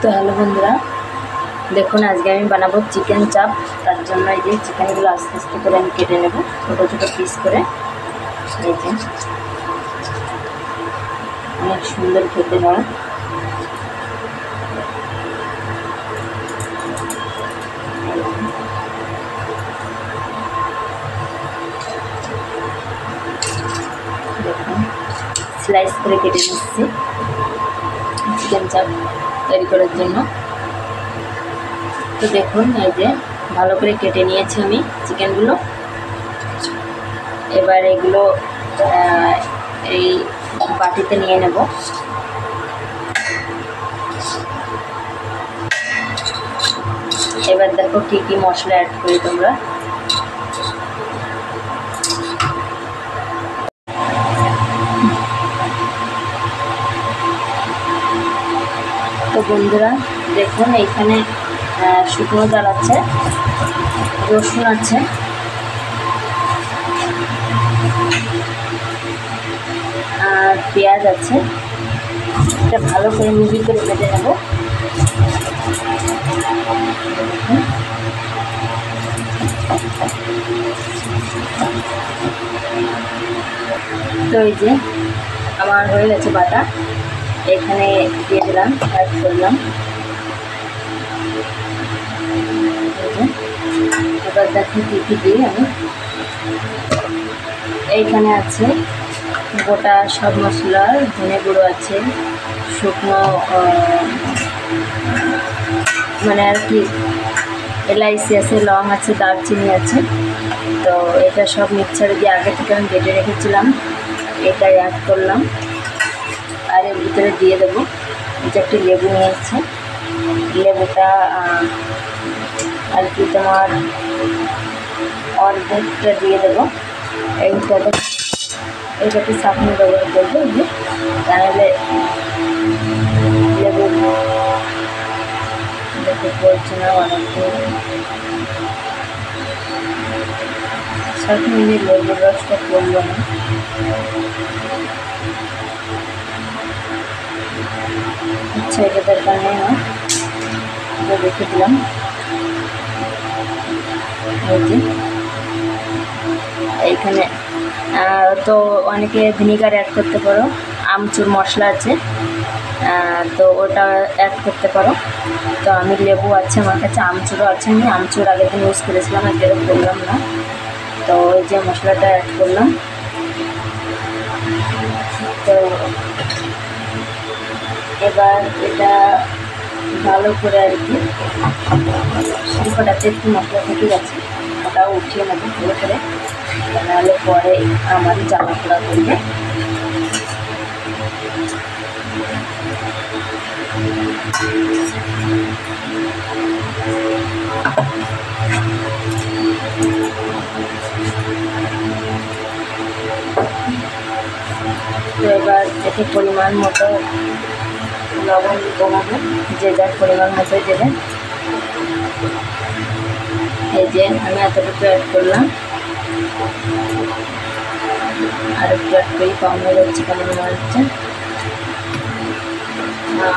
তো হ্যালো বন্ধুরা, দেখুন আজকে আমি বানাবো চিকেন চাপ। তার জন্য এই যে চিকেনগুলো আস্তে আস্তে করে আমি কেটে নেব ছোটো ছোটো পিস করে। এই যে অনেক সুন্দর খেতে হয়। দেখুন স্লাইস করে কেটে নিচ্ছি চিকেন চাপ তৈরি করার জন্য। তো দেখুন এই যে ভালো করে কেটে নিয়েছি আমি চিকেনগুলো। এবার এগুলো এই বাটিতে নিয়ে নেব। এবার দেখো কী কী মশলা অ্যাড করি তোমরা। তো বন্ধুরা দেখুন এইখানে শুকনো ডাল আছে, রসুন আছে, আর পেঁয়াজ আছে। এটা ভালো করে মিহি করে বেটে নেব। তো এই যে আমার হয়ে গেছে বাটা, এখানে দিয়ে দিলাম, অ্যাড করলাম। এবার দেখুন কী কী দিই আমি। এইখানে আছে গোটা সব মশলা, ধনে গুঁড়ো আছে, শুকনো মানে আর কি এলাইচি আছে, লং আছে, দারচিনি আছে। তো এটা সব মিক্সচারে দিয়ে আগে থেকে আমি বেটে রেখেছিলাম, এটাই অ্যাড করলাম। আর এর ভিতরে দিয়ে দেবো যে একটি লেবু নিয়েছি, লেবুটা আর কি তোমার অর্ধেকটা দিয়ে দেবো। এইটাকে চাটনি ব্যবহার করবো, তাহলে লেবু দেখে পড়ছে না অনেকদিন চাটনি দিয়ে লেবুর রসটা পড়লো না। আচ্ছা, এটা দরকার নেই না, এটা রেখে দিলাম। এই যে এইখানে তো অনেকে ভিনিগার অ্যাড করতে পারো, আমচুর মশলা আছে, তো ওটা অ্যাড করতে পারো। তো আমি লেবু আছে আমার কাছে, আমচুরও আছে, আমি আমচুর আগের দিন ইউজ করেছিলাম, আর যেটা করলাম না। তো ওই যে মশলাটা অ্যাড করলাম। তো এবার এটা ভালো করে আর কি শিল্পটাতে একটু মশলা থেকে গেছে, ওটাও উঠিয়ে নেবো ভালো করে, নাহলে পরে আমার জ্বালা পোড়া করবে। তো এবার এতে পরিমাণ মতো লবণ কমাবো, যে যার পরিমাণ মতোই দেবেন। এই যে আমি এতটুকু অ্যাড করলাম, আর একটু অ্যাড করি, কম হয়ে যাচ্ছে কেমন মনে হচ্ছে।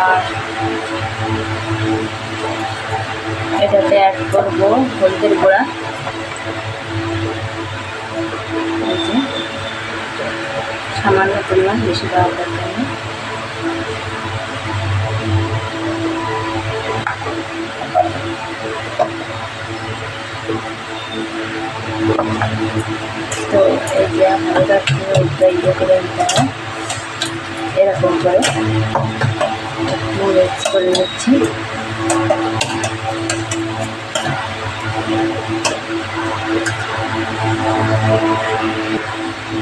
আর এটাতে অ্যাড করবো হলুদের গুঁড়া, এই যে সামান্য পরিমাণ, বেশি দেওয়া দরকার নেই। তো এই যে হালকা ইয়ে করে নিতে হয়, এরকম করে মিক্স করে নিচ্ছি।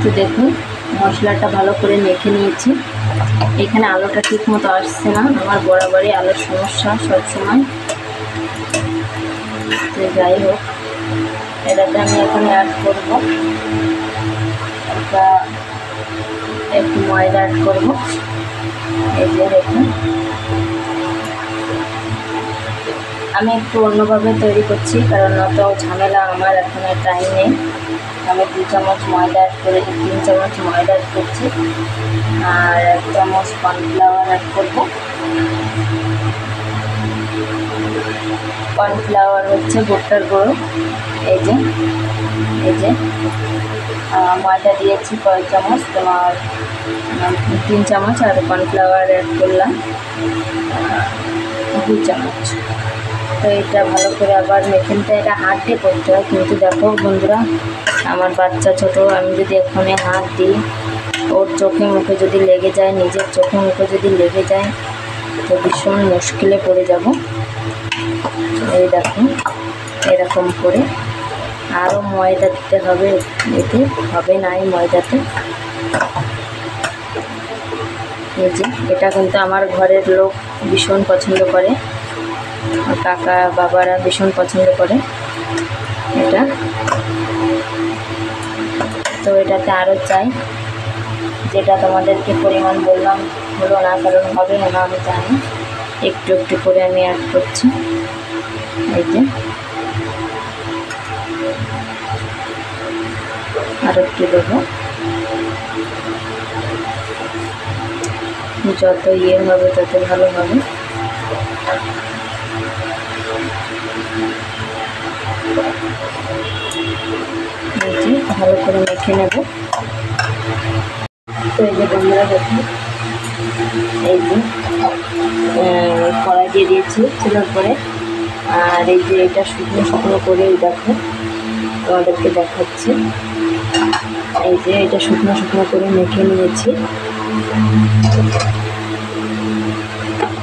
তো দেখুন মশলাটা ভালো করে মেখে নিয়েছি। এখানে আলুটা ঠিক মতো আসছে না, আমার বরাবরই আলুর সমস্যা সবসময়। তো যাই হোক, এটাতে আমি এখানে অ্যাড করবো একটু ময়দা অ্যাড করবো। এই যে দেখুন আমি একটু অন্যভাবে তৈরি করছি, কারণ অত ঝামেলা আমার এখন টাইম নেই। আমি 2 চামচ ময়দা অ্যাড করে 3 চামচ ময়দা অ্যাড করছি, আর 1 চামচ কর্নফ্লাওয়ার অ্যাড করবো। কর্নফ্লাওয়ার হচ্ছে ভুট্টার গুঁড়ো, এই যে ময়দা দিয়েছি কয়েক চামচ, তোমার 3 চামচ, আর কর্নফ্লাওয়ার অ্যাড করলাম 2 চামচ। তো এটা ভালো করে আবার মেখে নিতে, এটা হাত দিয়ে করতে হয়। কিন্তু দেখো বন্ধুরা, আমার বাচ্চা ছোট, আমি যদি এখানে হাত দিই, ওর চোখে মুখে যদি লেগে যায়, নিজের চোখে মুখে যদি লেগে যায়, তো ভীষণ মুশকিলে পড়ে যাব। এই দেখো এরকম করে আরও ময়দা দিতে হবে, এতে হবে না এই ময়দাতে। এই যে এটা কিন্তু আমার ঘরের লোক ভীষণ পছন্দ করে, কাকা বাবারা ভীষণ পছন্দ করে এটা। তো এটাতে আরও চাই, যেটা তোমাদেরকে পরিমাণ বললাম হলো না, কারণ হবে না আমি জানি, একটু একটু করে আমি অ্যাড করছি। এই যে আর একটু দেবো, যত হবে তত ভালো হবে। ভালো করে মেখে নেব। তো এই যে বন্ধুরা দেখুন, এই যে কড়াই দিয়ে দিয়েছি চুলোর পরে, আর এই যে এটা শুকনো শুকনো করে দেখো তোমাদেরকে দেখাচ্ছি। এই যে এটা শুকনো শুকনো করে মেখে নিয়েছি।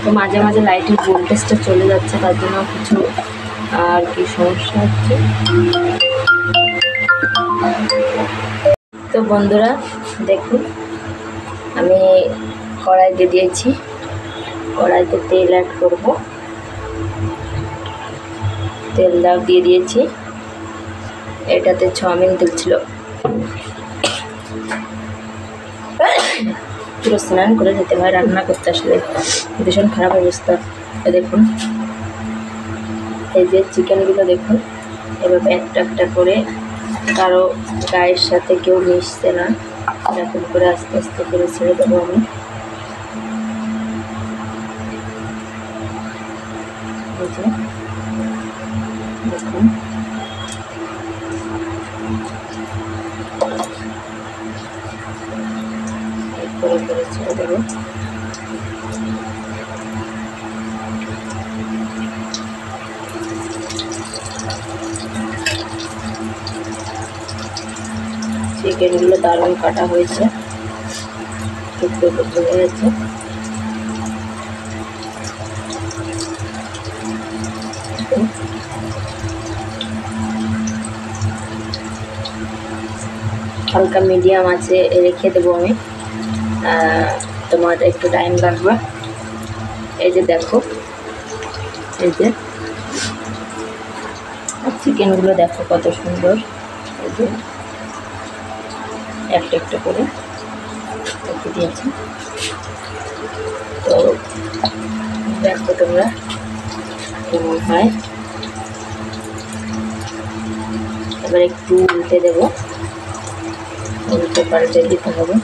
তো মাঝে মাঝে লাইটের ভোল্টেজটা চলে যাচ্ছে, তার জন্য কিছু আর কি সমস্যা হচ্ছে। তো বন্ধুরা দেখুন, আমি কড়াই দিয়ে দিয়েছি, কড়াইতে তেল অ্যাড করব, তেল দিয়ে দিয়েছি। এটাতে চাউমিন তেল ছিল, পুরো স্নান করে যেতে হয় রান্না করতে, আসলে ভীষণ খারাপ অবস্থা। দেখুন এই যে চিকেনগুলো দেখুন, এভাবে একটা একটা করে, কারো গায়ের সাথে কেউ মিশছে না, এরকম করে আস্তে আস্তে করে ছেড়ে দেবো আমি। দেখুন করে করে ছেড়ে দেবো। চিকেনগুলো দারুণ কাটা হয়েছে, টুকরো টুকরো হয়েছে। হালকা মিডিয়াম আছে রেখে দেবো আমি, তোমার একটু টাইম লাগবে। এই যে দেখো, এই যে চিকেনগুলো দেখো কত সুন্দর, এই যে একটা একটা করে রেখে দিয়েছি। তো দেখো তোমরা কেমন হয়। এবার একটু উল্টে দেবো, উল্টে পাল্টে দিতে হবে।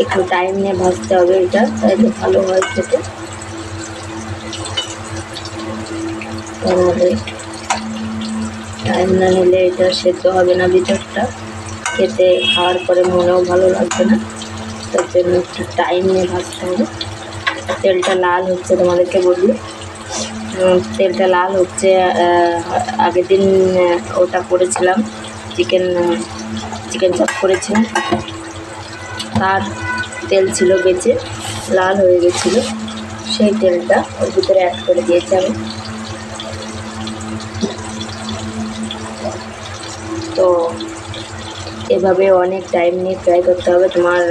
একটু টাইম নিয়ে ভাজতে হবে এটা, তাহলে ভালো হয় খেতে। তাহলে টাইম না নিলে এটা সেদ্ধ হবে না, ভিতরটা খেতে খাওয়ার পরে মনেও ভালো লাগবে না, তার জন্য একটু টাইম নিয়ে ভাজতে হবে। তেলটা লাল হচ্ছে, তোমাদেরকে বলি তেলটা লাল হচ্ছে। আগের দিন ওটা করেছিলাম, চিকেন চাপ করেছিলাম, তার তেল ছিল বেঁচে, লাল হয়ে গেছিলো, সেই তেলটা ওর ভিতরে অ্যাড করে দিয়েছি আমি। তো এভাবে অনেক টাইম নিয়ে ফ্রাই করতে হবে, তোমার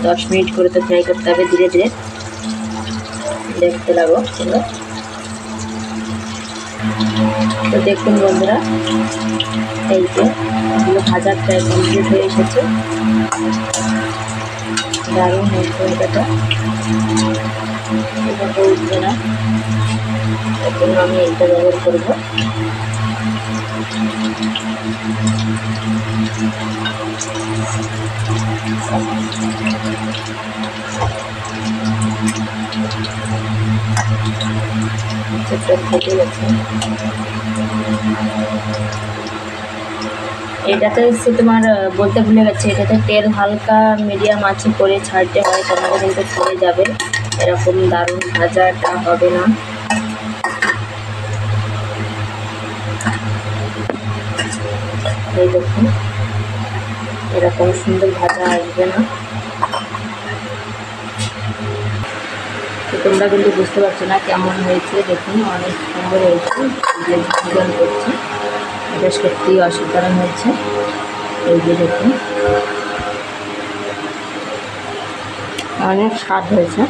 10 মিনিট করে তো ফ্রাই করতে হবে, ধীরে ধীরে দেখতে লাগো। তো দেখুন বন্ধুরা, এই যে এগুলো ভাজার প্রায় কমপ্লিট হয়ে এসেছে, দারুণ হয়েছে। এটা উঠবে না, তার জন্য আমি এইটা ব্যবহার করবো। সেটা ফেটে গেছে। এটাতে হচ্ছে তোমার বলতে ভুলে গেছে, এটাতে তেল হালকা মিডিয়াম আছে করে ছাড়তে হয়, তোমাকে কিন্তু পড়ে যাবে, এরকম দারুণ ভাজাটা হবে না। এই দেখুন এরকম সুন্দর ভাজা আসবে না। তো তোমরা কিন্তু বুঝতে পারছো না কেমন হয়েছে, দেখুন অনেক সুন্দর হয়েছে। যে ভোজন করছে এটা সত্যিই অসাধারণ হয়েছে। এই যে দেখুন অনেক স্বাদ হয়েছে।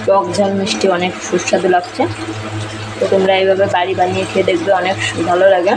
টক ঝাল মিষ্টি অনেক সুস্বাদু লাগছে। তো তোমরা এইভাবে বাড়ি বানিয়ে খেয়ে দেখবে, অনেক ভালো লাগে।